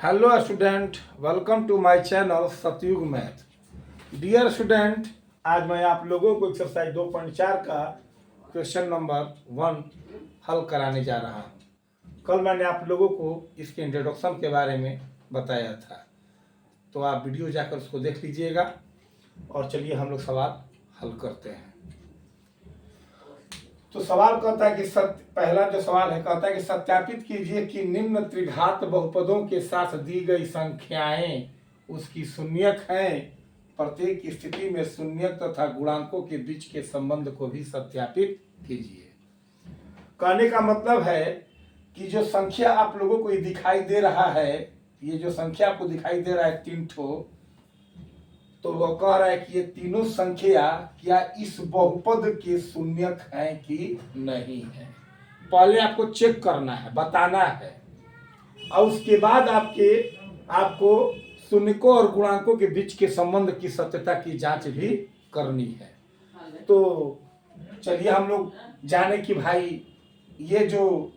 Hello student, welcome to my channel Satyug math. Dear student, आज मैं आप लोगों को एक्सरसाइज 2.4 का क्वेश्चन नंबर 1 हल कराने जा रहा हूं। कल मैंने आप लोगों को इसके इंट्रोडक्शन के बारे में बताया था, तो आप वीडियो जाकर उसको देख लीजिएगा। और चलिए हम लोग सवाल हल करते हैं। तो सवाल कहता है कि पहला जो सवाल है कहता है कि सत्यापित कीजिए कि निम्न त्रिघात बहुपदों के साथ दी गई संख्याएं उसकी शून्यक हैं। प्रत्येक स्थिति में शून्यक तथा गुणांकों के बीच के संबंध को भी सत्यापित कीजिए। कहने का मतलब है कि जो संख्या आप लोगों को दिखाई दे रहा है, ये जो संख्या आपको दिखाई दे रहा है 3 ठो, तो वो कह रहा है कि ये तीनों संख्या क्या इस बहुपद के शून्यक हैं कि नहीं है। पहले आपको चेक करना है, बताना है, और उसके बाद आपको शून्यकों और गुणांकों के बीच के संबंध की सत्यता की जांच भी करनी है। तो चलिए हम लोग जाने कि भाई ये जो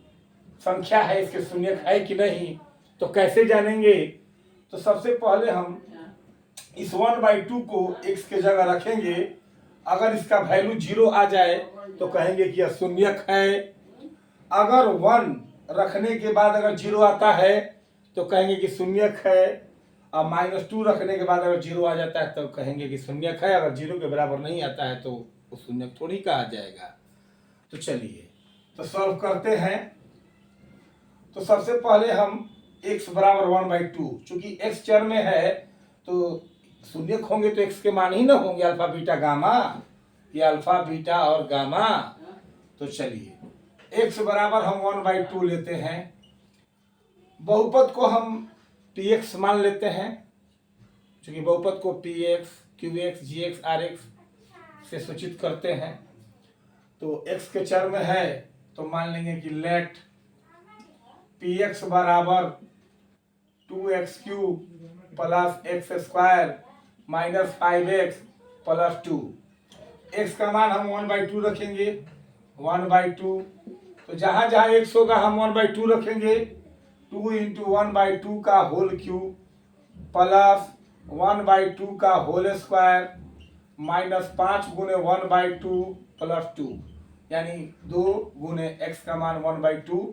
संख्या है इसके शून्यक है कि नहीं। तो कैसे जानेंगे? तो सबसे पहले हम इस 1/2 को x के जगह रखेंगे। अगर इसका वैल्यू 0 आ जाए तो कहेंगे कि यह शून्यक है। अगर 1 रखने के बाद अगर 0 आता है तो कहेंगे कि शून्यक है। और -2 रखने के बाद अगर 0 आ जाता है तो कहेंगे कि शून्यक है। अगर 0 के बराबर नहीं आता है तो वो शून्यक थोड़ी कहा जाएगा। तो चलिए तो सॉल्व करते हैं। तो सबसे पहले हम x बराबर 1/2, चूंकि x चर में है तो शून्यक होंगे तो x के मान ही ना होंगे अल्फा बीटा गामा, ये अल्फा बीटा और गामा। तो चलिए x बराबर हम 1/2 लेते हैं। बहुपद को हम px मान लेते हैं, क्योंकि बहुपद को px, qx, gx, rx से सूचित करते हैं। तो x के चर में है तो मान लेंगे कि लेट px बराबर 2x³ plus x² minus 5x plus 2। x का मान हम 1/2 रखेंगे, 1/2। तो जहां जहां x होगा हम 1/2 रखेंगे। 2 × 1/2 का होल क्यूब प्लस 1/2 का होल स्क्वायर माइनस 5 गुने 1/2 प्लस 2, यानी 2 गुने x का मान 1/2।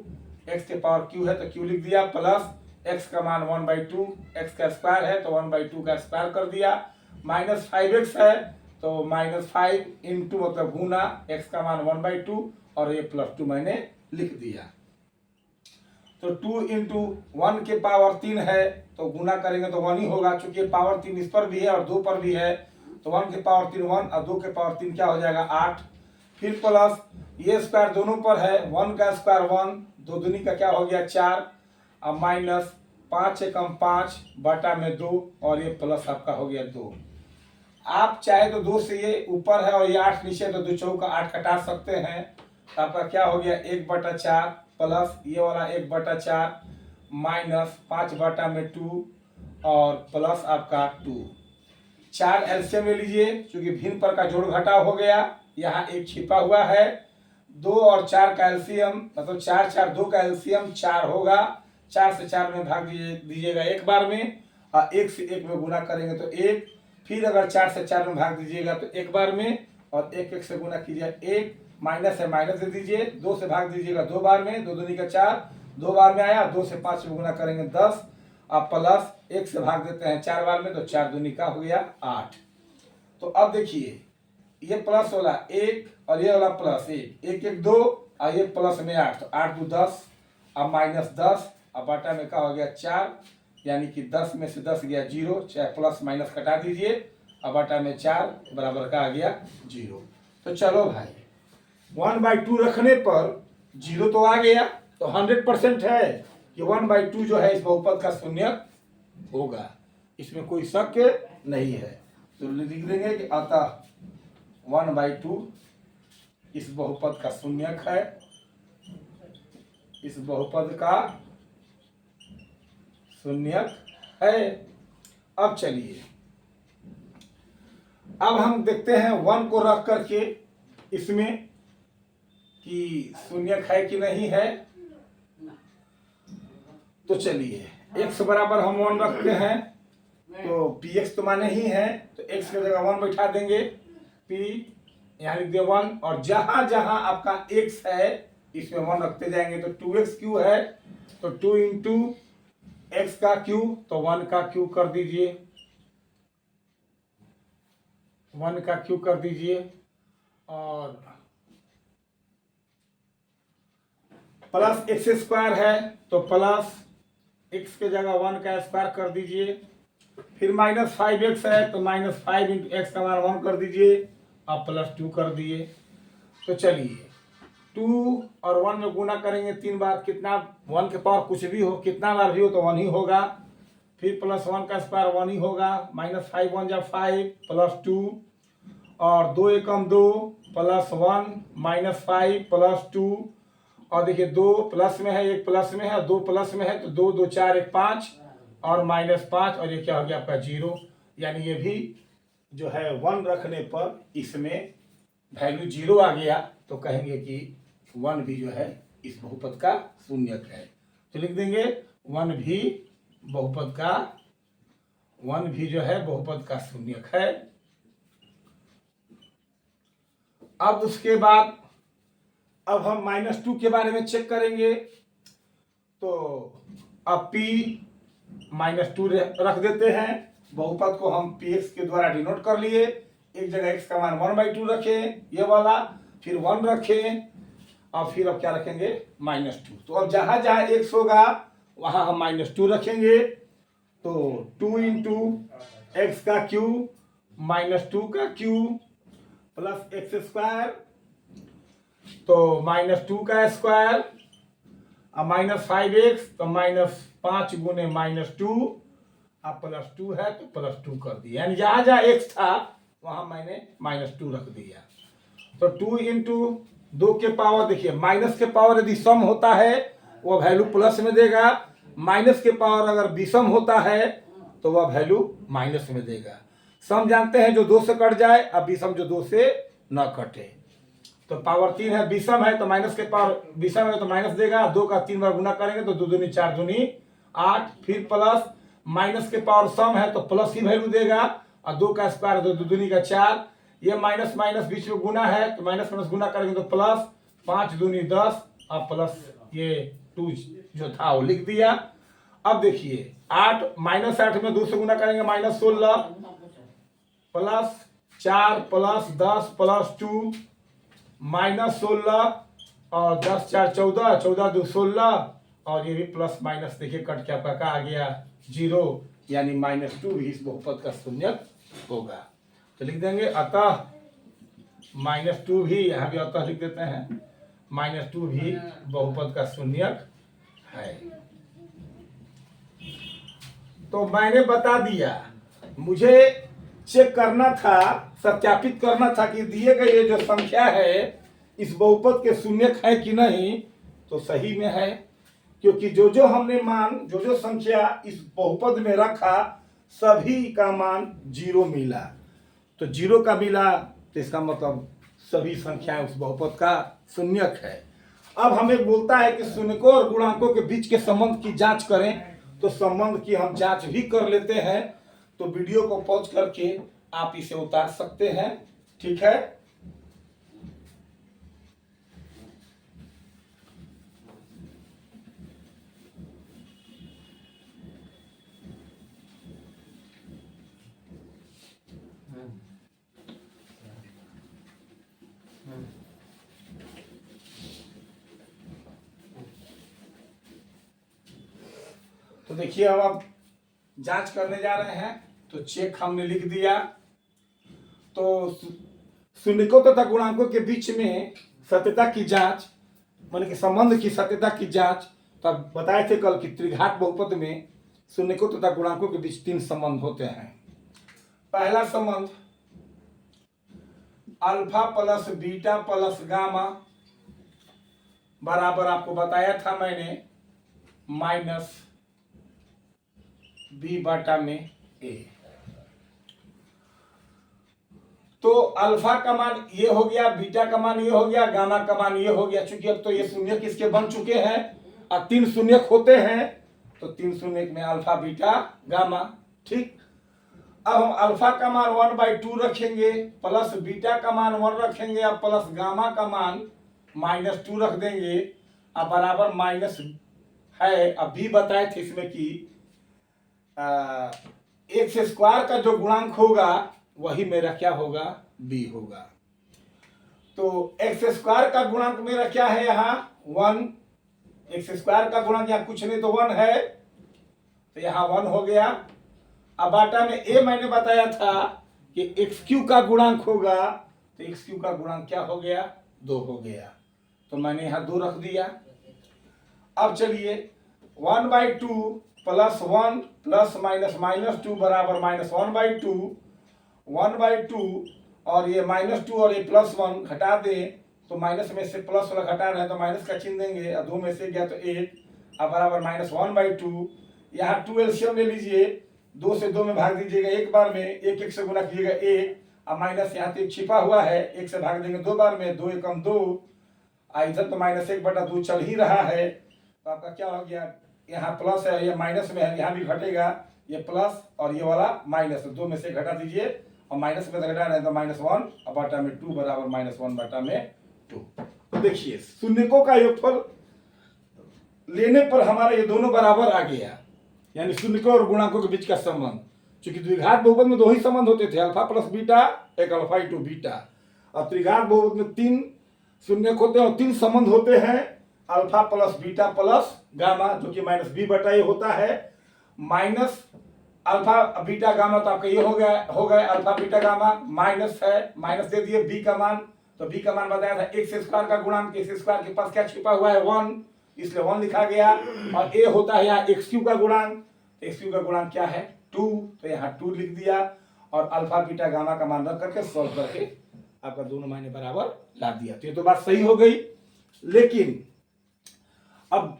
x के पावर q है तो q लिख दिया, प्लस x का मान 1/2, x का स्क्वायर है तो 1/2 का स्क्वायर कर दिया, माइनस 5x है तो -5 इंटू मतलब गुना x का मान 1/2 और ये +2 मैंने लिख दिया। तो 2 × 1 के पावर 3 है तो गुना करेंगे तो 1 ही होगा, क्योंकि पावर 3 इस पर भी है और 2 पर भी है। तो 1 के पावर 3 1 और 2 के पावर 3 क्या हो जाएगा 8। फिर प्लस ये स्क्वायर दोनों पर है, 1 का स्क्वायर 1, 2 दूनी का क्या हो गया 4, अब माइनस 5 एकम 5 बटा में 2 और ये प्लस आपका हो गया 2। आप चाहे तो 2 से ये ऊपर है और ये 8 नीचे, तो 2 चौका 8 कटा सकते हैं। तो आपका क्या हो गया 1/4 प्लस ये वाला 1/4 माइनस 5 बटा में 2 और प्लस आपका 2। 4 एलसीएम ले लीजिए, क्योंकि भिन्न पर का जोड़ घटाव हो गया, यहाँ एक छिपा हुआ है। 2 और 4 का एलसीएम मतलब 4 4 2 का एलसीएम 4 होगा। 4 से 4 में भाग दीजिएगा एक बार में, और 1 से 1 में गुना करेंगे तो 1। फिर अगर 4 से 4 में भाग दीजिएगा तो एक बार में, और 1 1 से गुना कीजिए 1, माइनस है माइनस दे दीजिए। 2 से भाग दीजिएगा 2 बार में, 2 दूनी का 4, 2 बार में आया। 2 से 5 में गुना करेंगे 10, और प्लस 1 से भाग देते हैं 4 बार में तो 4 दूनी का हो गया 8। तो अब देखिए ये प्लस वाला 1 और ये वाला प्लस 1, 1 1 2 और ये प्लस में 8, तो 8 2 10, अब माइनस 10, अब बटा में क्या हो गया 4, यानी कि 10 में से 10 गया 0, चाहे प्लस माइनस कटा दीजिए, अब बटा में 4 बराबर का आ गया 0। तो चलो भाई 1/2 रखने पर 0 तो आ गया, तो 100% है कि 1/2 जो है इस बहुपद का शून्यक होगा, इसमें कोई शक नहीं है। तो लिख देंगे कि अतः 1/2 इस बहुपद का शून्यक है, इस बहुपद का शून्यक है। अब चलिए अब हम देखते हैं 1 को रख करके इसमें कि शून्यक है कि नहीं है। तो चलिए x बराबर हम 1 रखते हैं, तो px तो माने ही है, तो x की जगह 1 बैठा देंगे, p यहाँ लिख दिया 1, और जहां जहां आपका x है इसमें 1 रखते जाएंगे। तो 2x क्यू है, तो 2 इंटू एक्स का क्यू, तो 1 का क्यू कर दीजिए, 1 का क्यू कर दीजिए, और प्लस एक्स स्क्वायर है तो प्लस एक्स के जगह 1 का स्क्वायर कर दीजिए, फिर माइनस 5x है तो माइनस 5 इंटू एक्स का मान 1 कर दीजिए, अब प्लस 2 कर दिए। तो चलिए 2 और 1 में गुना करेंगे 3 बार, कितना 1 के पावर कुछ भी हो, कितना बार भी हो तो 1 ही होगा, फिर प्लस 1 का स्क्वायर 1 ही होगा, माइनस 5 1 जा 5 प्लस 2, और 2 एकम 2 प्लस 1 माइनस 5 प्लस 2, और देखिए 2 प्लस में है 1 प्लस में है 2 प्लस में है, तो 2 2 4 1 5 और माइनस 5, और ये क्या हो गया आपका 0, यानी ये भी जो है 1 रखने पर इसमें वैल्यू 0 आ गया, तो कहेंगे कि 1 भी जो है इस बहुपद का शून्यक है। तो लिख देंगे 1 भी बहुपद का, 1 भी जो है बहुपद का शून्यक है। अब उसके बाद अब हम -2 के बारे में चेक करेंगे, तो अब p -2 रख देते हैं, बहुपद को हम px के द्वारा डिनोट कर लिए, एक जगह x का मान 1/2 रखें ये वाला, फिर 1 रखें, और फिर अब क्या रखेंगे -2। तो अब जहां जहां x होगा वहां हम -2 रखेंगे, तो 2 इंटू एक्स का क्यू -2 का क्यू प्लस एक्स स्क्वायर, तो -2 का स्क्वायर, अब -5x तो -5 गुने -2, अब +2 है तो +2 कर दिया, यानी जहां जहां x था वहां मैंने -2 रख दिया। तो 2 इंटू 2 के पावर, देखिए माइनस के पावर यदि सम होता है वो वैल्यू प्लस में देगा, माइनस के पावर अगर विषम होता है तो वह वैल्यू माइनस में देगा। सम जानते हैं जो 2 से कट जाए, अब विषम जो 2 से न कटे। तो पावर 3 है, विषम है तो माइनस के पावर विषम है तो माइनस देगा, 2 का 3 बार गुना करेंगे तो 2 दूनी 4 दूनी 8, फिर प्लस माइनस के पावर सम है तो प्लस ही वैल्यू देगा, और 2 का स्क्वायर तो 2 दूनी का 4, ये माइनस माइनस बीच में गुना है तो माइनस माइनस गुना करेंगे तो प्लस 5 दूनी 10, और प्लस ये 2 जो था वो लिख दिया। अब देखिए 8 -8 में 2 से गुना करेंगे -16 प्लस 4 प्लस 10 प्लस 2 -16, और 10 4 14, 14 2 16, और ये भी प्लस माइनस देखिए कट के आपका आ गया 0, यानी -2 भी इस बहुपद का शून्यक होगा। तो लिख देंगे अतः -2 भी, यहाँ भी अतः लिख देते हैं, -2 भी बहुपद का शून्यक है। तो मैंने बता दिया, मुझे चेक करना था, सत्यापित करना था कि दिए गए ये जो संख्या है इस बहुपद के शून्यक है कि नहीं, तो सही में है, क्योंकि जो जो हमने मान, जो जो संख्या इस बहुपद में रखा सभी का मान 0 मिला, तो 0 का मिला तो इसका मतलब सभी संख्याएं उस बहुपद का शून्यक है। अब हमें बोलता है कि शून्यकों और गुणांकों के बीच के संबंध की जांच करें, तो संबंध की हम जांच भी कर लेते हैं। तो वीडियो को पॉज करके आप इसे उतार सकते हैं, ठीक है। तो देखिए अब आप जांच करने जा रहे हैं, तो चेक हमने लिख दिया। तो शून्यकों तथा गुणांकों के बीच में सत्यता की जांच, माने कि संबंध की सत्यता की जांच, तब बताए थे कल कि त्रिघात बहुपद में शून्यकों तथा गुणांकों के बीच 3 संबंध होते हैं। पहला संबंध alpha plus beta plus gamma बराबर, आपको बताया था मैंने, -b/a। तो अल्फा का मान ये हो गया, बीटा का मान ये हो गया, गामा का मान ये हो गया। चूंकि अब तो ये शून्यक इसके बन चुके हैं और 3 शून्यक होते हैं, तो 3 शून्य में अल्फा बीटा गामा। ठीक, अब हम अल्फा का मान 1/2 रखेंगे, प्लस बीटा का मान 1 रखेंगे, अब प्लस गामा का मान -2 रख देंगे, अब बराबर माइनस है। अब भी बताए थे इसमें कि एक्स स्क्वायर का जो गुणांक होगा वही मेरा क्या होगा, बी होगा। तो एक्स स्क्वायर का गुणांक मेरा क्या है यहाँ 1, एक्स स्क्वायर का गुणांक यहाँ कुछ नहीं तो 1 है, तो यहाँ 1 हो गया। अब बाटा में ए मैंने बताया था कि एक्स क्यू का गुणांक होगा, तो एक्स क्यू का गुणांक क्या हो गया, 2 हो गया, तो मैंने यहाँ 2 रख दिया। अब चलिए 1/2 प्लस 1 प्लस -2 बराबर -1/2, 1/2 और ये -2 और ये +1 घटा दें तो माइनस में से प्लस वाला घटा रहे हैं तो माइनस का चिन्ह देंगे, और 2 में से गया तो 1, अब बराबर -1/2। यहाँ 2 एलसीएम ले लीजिए, 2 से 2 में भाग दीजिएगा एक बार में, 1 1 से गुना कीजिएगा 1, अब माइनस यहाँ तो छिपा हुआ है, 1 से भाग देंगे 2 बार में, 2 एकम 2, इधर तो -1/2 चल ही रहा है, तो आपका क्या हो गया, यहाँ प्लस है ये माइनस में है, यहाँ भी घटेगा, ये प्लस और ये वाला माइनस, 2 में से घटा दीजिए और माइनस में से घटा रहे हैं तो -1 और बटा में 2 बराबर -1/2। देखिए शून्यकों का योगफल लेने पर हमारा ये दोनों बराबर आ गया, यानी शून्यकों और गुणांकों के बीच का संबंध। क्योंकि द्विघात बहुपद में 2 ही संबंध होते थे, अल्फा प्लस बीटा, एक अल्फा इंटू बीटा। अब त्रिघात बहुपद में 3 शून्यक होते हैं और 3 संबंध होते हैं, alpha plus beta plus gamma, जो कि -b/a होता है, माइनस अल्फा बीटा गामा, तो आपका ये हो गया अल्फा बीटा गामा, माइनस है, माइनस दे दिए बी का मान, तो बी का मान बताया था एक्स स्क्वायर का गुणांक, एक्स स्क्वायर के पास क्या छिपा हुआ है 1, इसलिए 1 लिखा गया, और ए होता है यहाँ एक्स क्यू का गुणांक, एक्स क्यू का गुणांक क्या है 2, तो यहाँ 2 लिख दिया, और अल्फा बीटा गामा का मान रख करके सॉल्व करके आपका दोनों मायने बराबर ला दिया। तो ये तो बात सही हो गई, लेकिन अब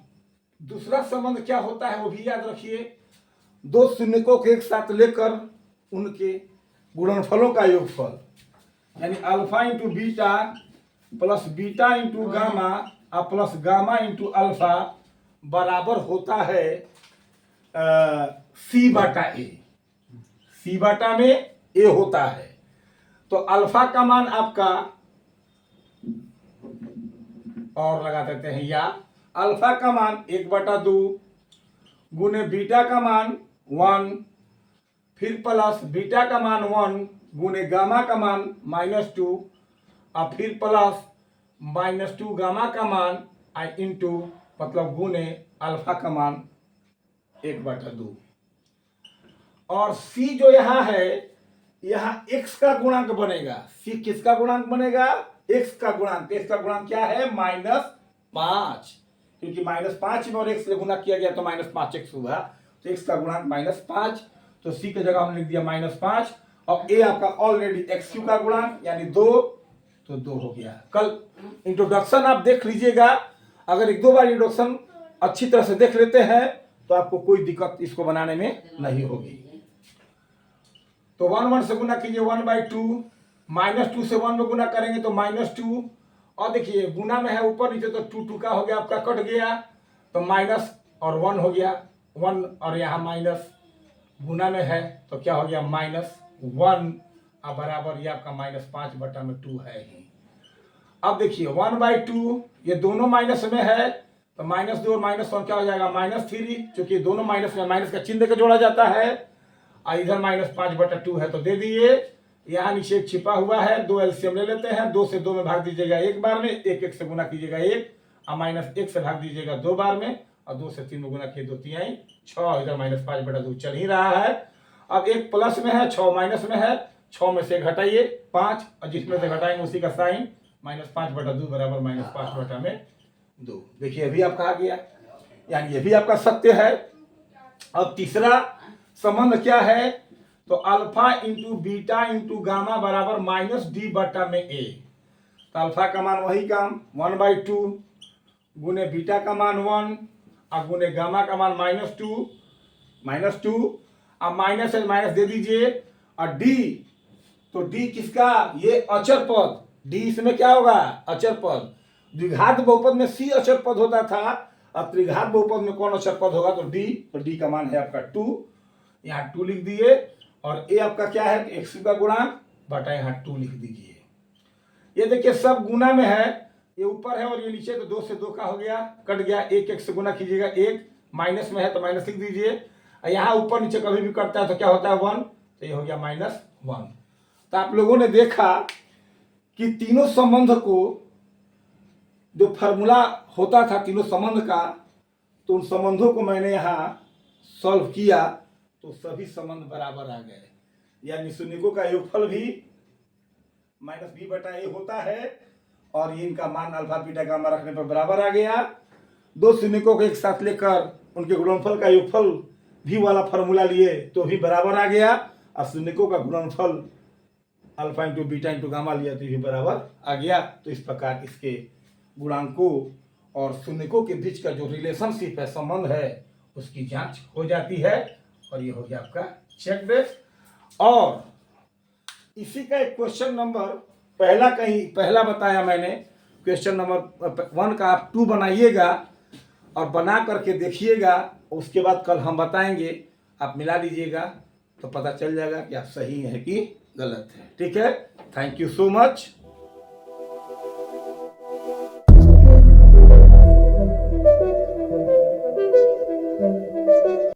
दूसरा संबंध क्या होता है वो भी याद रखिए, 2 शून्यकों के एक साथ लेकर उनके गुणनफलों का योगफल, यानी alpha into beta plus beta into gamma और प्लस गामा इंटू अल्फा बराबर होता है c/a। c/a में a होता है, तो अल्फा का मान आपका और लगा देते हैं, या अल्फा का मान 1/2 गुने बीटा का मान 1, फिर प्लस बीटा का मान 1 गुने गामा का मान -2, और फिर प्लस -2 गामा का मान इंटू मतलब गुने अल्फा का मान 1/2। और c जो यहाँ है, यहाँ x का गुणांक बनेगा, c किसका गुणांक बनेगा, x का गुणांक। x का गुणांक क्या है -5, क्योंकि -5 में और x से गुना किया गया तो -5x हुआ, तो x का गुणांक -5, तो c की जगह हमने लिख दिया -5, और a आपका ऑलरेडी xq का गुणांक यानी 2, तो 2 हो गया। कल इंट्रोडक्शन आप देख लीजिएगा, अगर 1-2 बार इंट्रोडक्शन अच्छी तरह से देख लेते हैं तो आपको कोई दिक्कत इसको बनाने में नहीं होगी। तो 1 से गुना कीजिए 1/2, -2 से 1 में गुना करेंगे तो -2, और देखिए गुना में है ऊपर नीचे तो 2 का हो गया, आपका कट गया, तो माइनस और 1 हो गया, 1 और यहाँ माइनस, गुना में है तो क्या हो गया -1, अब बराबर ये आपका -5/2 है ही। अब देखिए 1/2 ये दोनों माइनस में है, तो -2 और -1 क्या हो जाएगा -3, क्योंकि दोनों माइनस में माइनस का चिन्ह देकर जोड़ा जाता है, और इधर -5/2 है तो दे दिए, यहाँ नीचे एक छिपा हुआ है, 2 एलसीएम ले लेते हैं, 2 से 2 में भाग दीजिएगा एक बार में, 1 1 से गुना कीजिएगा 1, और -1 से भाग दीजिएगा 2 बार में, और 2 से 3 में गुना किए 2 3 6, इधर -5/2 चल ही रहा है। अब 1 प्लस में है, 6 माइनस में है, 6 में से घटाइए 5, और जिसमें से घटाएंगे उसी का साइन, -5/2 बराबर -5/2। देखिए अभी आपका आ गया, यानी ये भी आपका सत्य है। अब तीसरा संबंध क्या है, तो alpha into beta into gamma बराबर -d/a। तो अल्फा का मान वही काम 1/2 गुने बीटा का मान 1 और गुने गामा का मान -2, अब माइनस है माइनस दे दीजिए, और d, तो d किसका, ये अचर पद, d इसमें क्या होगा अचर पद। द्विघात बहुपद में c अचर पद होता था, अब त्रिघात बहुपद में कौन अक्षर पद होगा, तो डी का मान है आपका 2, यहाँ 2 लिख दिए। और ए आपका क्या है, एक्स का गुणांक बटा यहाँ 2 लिख दीजिए। ये देखिए सब गुना में है, ये ऊपर है और ये नीचे, तो 2 से 2 का हो गया, कट गया। 1 से गुना कीजिएगा, 1 माइनस में है तो माइनस लिख दीजिए। यहाँ ऊपर नीचे कभी भी करता है तो क्या होता है 1, तो ये हो गया -1। तो आप लोगों ने देखा कि तीनों संबंध को, जो फार्मूला होता था तीनों संबंध का, तो उन संबंधों को मैंने यहाँ सॉल्व किया तो सभी संबंध बराबर आ गए। यानी शून्यकों का योगफल भी -b/a होता है और ये इनका मान अल्फा बीटा गामा रखने पर बराबर आ गया। दो शून्यकों को एक साथ लेकर उनके गुणनफल का योगफल भी वाला फॉर्मूला लिए तो भी बराबर आ गया, और शून्यकों का गुणनफल alpha into beta into gamma लिया तो भी बराबर आ गया। तो इस प्रकार इसके गुणांकों और शून्यकों के बीच का जो रिलेशनशिप है, संबंध है, उसकी जांच हो जाती है। और ये हो गया आपका चेक बेस्ड। और इसी का एक क्वेश्चन नंबर पहला बताया मैंने, क्वेश्चन नंबर 1 का आप 2 बनाइएगा और बना करके देखिएगा। उसके बाद कल हम बताएंगे, आप मिला लीजिएगा तो पता चल जाएगा कि आप सही है कि गलत है। ठीक है, थैंक यू सो मच।